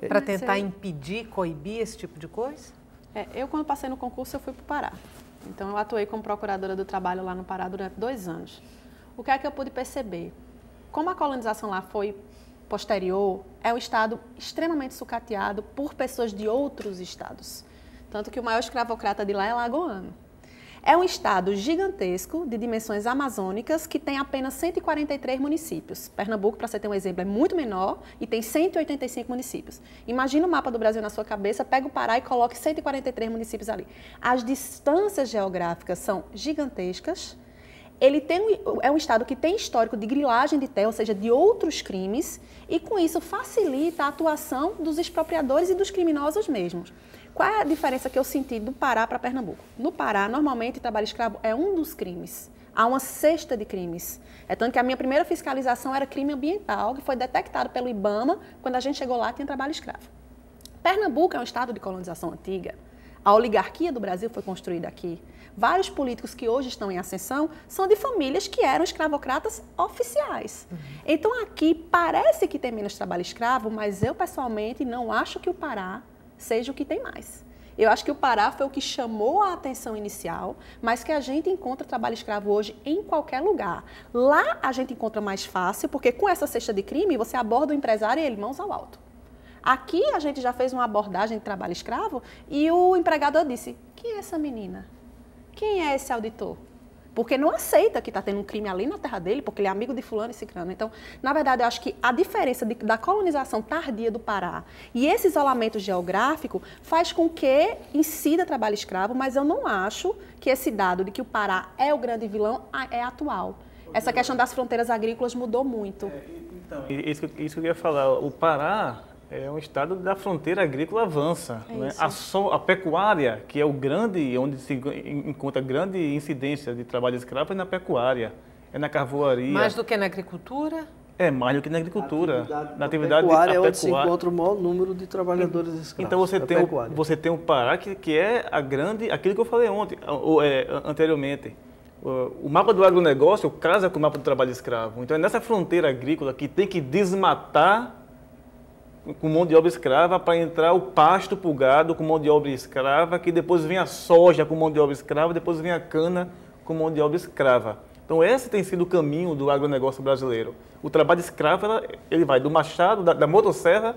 para tentar impedir, coibir esse tipo de coisa? Eu, quando passei no concurso, eu fui para o Pará. Então, eu atuei como procuradora do trabalho lá no Pará durante 2 anos. O que é que eu pude perceber? Como a colonização lá foi posterior, é um estado extremamente sucateado por pessoas de outros estados. Tanto que o maior escravocrata de lá é lagoano. É um estado gigantesco, de dimensões amazônicas, que tem apenas 143 municípios. Pernambuco, para você ter um exemplo, é muito menor e tem 185 municípios. Imagina o mapa do Brasil na sua cabeça, pega o Pará e coloque 143 municípios ali. As distâncias geográficas são gigantescas. Ele é um estado que tem histórico de grilagem de terra, ou seja, de outros crimes, e com isso facilita a atuação dos expropriadores e dos criminosos mesmos. Qual é a diferença que eu senti do Pará para Pernambuco? No Pará, normalmente, trabalho escravo é um dos crimes. Há uma cesta de crimes. É tanto que a minha primeira fiscalização era crime ambiental, que foi detectado pelo IBAMA. Quando a gente chegou lá, tinha trabalho escravo. Pernambuco é um estado de colonização antiga. A oligarquia do Brasil foi construída aqui. Vários políticos que hoje estão em ascensão são de famílias que eram escravocratas oficiais. Então, aqui parece que tem menos trabalho escravo, mas eu, pessoalmente, não acho que o Pará seja o que tem mais. Eu acho que o Pará foi o que chamou a atenção inicial, mas que a gente encontra trabalho escravo hoje em qualquer lugar. Lá a gente encontra mais fácil, porque com essa cesta de crime, você aborda o empresário e ele mãos ao alto. Aqui a gente já fez uma abordagem de trabalho escravo e o empregador disse, quem é essa menina? Quem é esse auditor? Porque não aceita que está tendo um crime ali na terra dele, porque ele é amigo de fulano e ciclano. Então, na verdade, eu acho que a diferença da colonização tardia do Pará e esse isolamento geográfico faz com que incida trabalho escravo, mas eu não acho que esse dado de que o Pará é o grande vilão é atual. Essa questão das fronteiras agrícolas mudou muito. Então, isso que eu ia falar. O Pará é um estado da fronteira agrícola avança. Né? A pecuária, que é o grande, onde se encontra grande incidência de trabalho escravo, é na pecuária, é na carvoaria. Mais do que na agricultura? É, mais do que na agricultura. Na atividade pecuária é onde se encontra o maior número de trabalhadores escravos. Então você tem o Pará, que é aquilo que eu falei anteriormente. O mapa do agronegócio casa com o mapa do trabalho escravo. Então é nessa fronteira agrícola que tem que desmatar com mão de obra escrava para entrar o pasto para o gado com mão de obra escrava, que depois vem a soja com mão de obra escrava, depois vem a cana com mão de obra escrava. Então esse tem sido o caminho do agronegócio brasileiro. O trabalho escravo, ele vai do machado, da motosserra,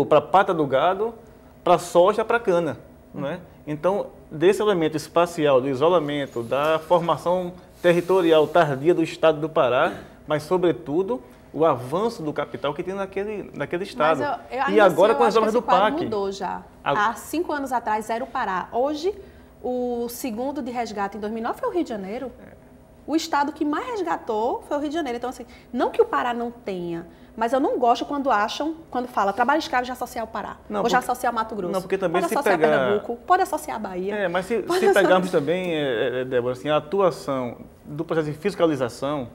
para a pata do gado, para a soja, para a cana. Né? Então, desse elemento espacial, do isolamento, da formação territorial tardia do estado do Pará, mas sobretudo o avanço do capital que tem naquele estado. E agora com as obras do PAC. Mudou já. Há 5 anos atrás era o Pará. Hoje, o segundo de resgate em 2009 foi o Rio de Janeiro. O estado que mais resgatou foi o Rio de Janeiro. Então, assim, não que o Pará não tenha, mas eu não gosto quando fala trabalho escravo já associar o Pará. Ou já associar o Mato Grosso. Não, porque também pode associar Pernambuco, pode associar a Bahia. Mas se pegarmos também, Débora, assim, a atuação do processo de fiscalização,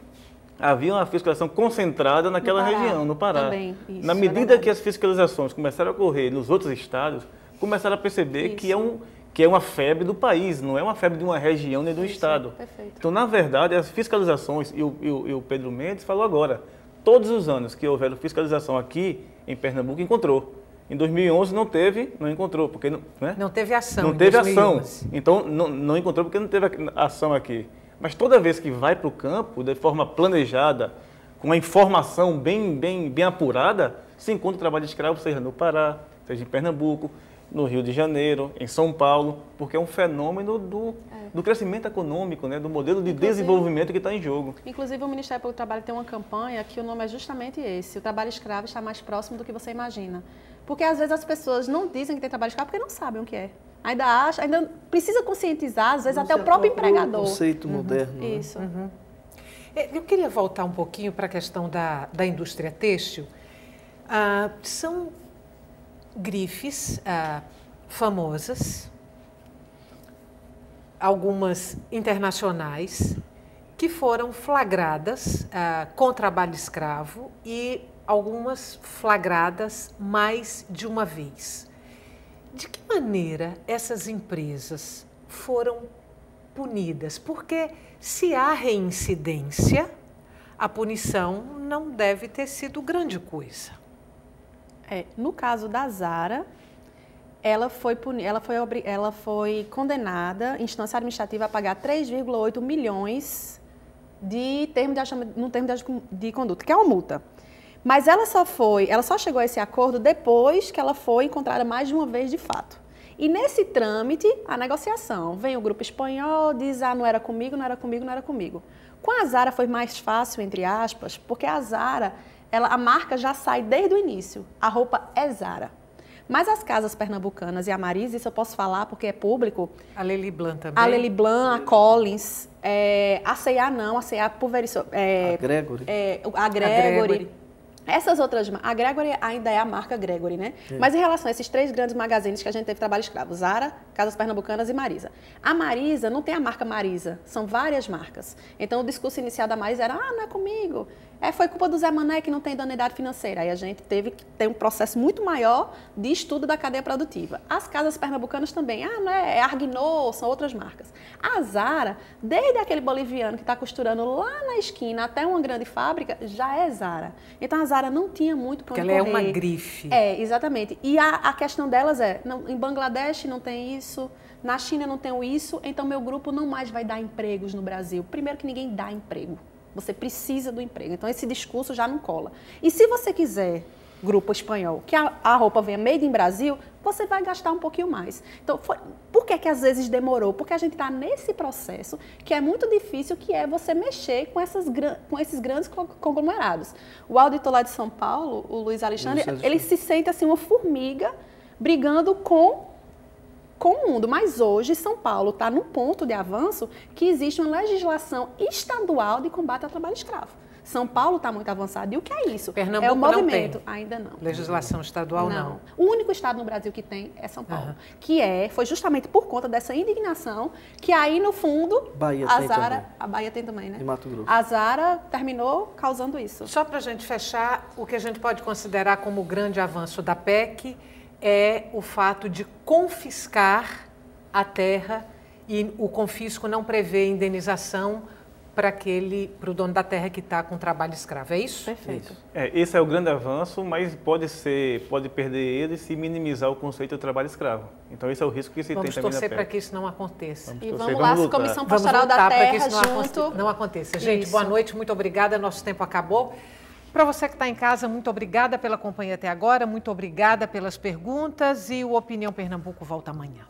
havia uma fiscalização concentrada naquela região, no Pará. Também, isso, Na medida que as fiscalizações começaram a ocorrer nos outros estados, começaram a perceber que é uma febre do país, não é uma febre de uma região nem de um estado. Perfeito. Então, na verdade, as fiscalizações, e o Pedro Mendes falou agora, todos os anos que houveram fiscalização aqui em Pernambuco, encontrou. Em 2011 não encontrou, porque não teve ação. Não teve ação. Então não encontrou porque não teve ação aqui. Mas toda vez que vai para o campo, de forma planejada, com uma informação bem apurada, se encontra o trabalho de escravo, seja no Pará, seja em Pernambuco, no Rio de Janeiro, em São Paulo, porque é um fenômeno do crescimento econômico, né, do modelo de desenvolvimento que está em jogo. Inclusive, o Ministério Público do Trabalho tem uma campanha que o nome é justamente esse: o trabalho escravo está mais próximo do que você imagina. Porque às vezes as pessoas não dizem que tem trabalho escravo porque não sabem o que é. Ainda precisa conscientizar, às vezes até o próprio empregador. Conceito moderno. Isso. Uhum. Eu queria voltar um pouquinho para a questão da indústria têxtil. São grifes famosas, algumas internacionais, que foram flagradas com trabalho escravo e algumas flagradas mais de uma vez. De que maneira essas empresas foram punidas? Porque se há reincidência, a punição não deve ter sido grande coisa. No caso da Zara, ela foi condenada em instância administrativa a pagar 3,8 milhões no termo de conduta, que é uma multa. Mas ela só chegou a esse acordo depois que ela foi encontrada mais de uma vez de fato. E nesse trâmite, a negociação, vem o grupo espanhol, diz, não era comigo, não era comigo, não era comigo. Com a Zara foi mais fácil, entre aspas, porque a Zara, a marca já sai desde o início, a roupa é Zara. Mas as casas pernambucanas e a Marisa, isso eu posso falar porque é público. A Lely Blanc também. A Lely Blanc, a Collins, a C&A não, a C&A pulverizou. A Gregory. Essas outras, a Gregory ainda é a marca Gregory, né? Mas em relação a esses três grandes magazines que a gente teve trabalho escravo, Zara, Casas Pernambucanas e Marisa. A Marisa não tem a marca Marisa, são várias marcas. Então o discurso inicial da Marisa era, não é comigo. Foi culpa do Zé Mané que não tem idoneidade financeira. Aí a gente teve que ter um processo muito maior de estudo da cadeia produtiva. As casas pernambucanas também, não é Arguinot, são outras marcas. A Zara, desde aquele boliviano que está costurando lá na esquina até uma grande fábrica, já é Zara. Então a Zara não tinha muito para onde correr. Ela é uma grife. Exatamente. E a questão delas em Bangladesh não tem isso, na China não tem isso, então meu grupo não mais vai dar empregos no Brasil. Primeiro que ninguém dá emprego. Você precisa do emprego. Então, esse discurso já não cola. E se você quiser, grupo espanhol, que a roupa venha made in Brasil, você vai gastar um pouquinho mais. Então, por que às vezes demorou? Porque a gente está nesse processo que é muito difícil, que é você mexer com esses grandes conglomerados. O auditor lá de São Paulo, o Luiz Alexandre, ele se sente assim uma formiga brigando com o mundo, mas hoje São Paulo está num ponto de avanço que existe uma legislação estadual de combate ao trabalho escravo. São Paulo está muito avançado. E o que é isso? Pernambuco é o movimento. Não tem. Ainda não. Legislação estadual não. O único estado no Brasil que tem é São Paulo. Foi justamente por conta dessa indignação que aí, no fundo, a Bahia tem também, né? E Mato Grosso. A Zara terminou causando isso. Só para a gente fechar, o que a gente pode considerar como o grande avanço da PEC é o fato de confiscar a terra, e o confisco não prevê indenização para o dono da terra que está com trabalho escravo. É isso? Perfeito. Esse é o grande avanço, mas pode perder ele se minimizar o conceito do trabalho escravo. Então esse é o risco que se tem também na PEC. Vamos torcer para que isso não aconteça. Vamos lá, Comissão Pastoral da Terra, não aconteça. Gente, boa noite, muito obrigada, nosso tempo acabou. Para você que está em casa, muito obrigada pela companhia até agora, muito obrigada pelas perguntas e o Opinião Pernambuco volta amanhã.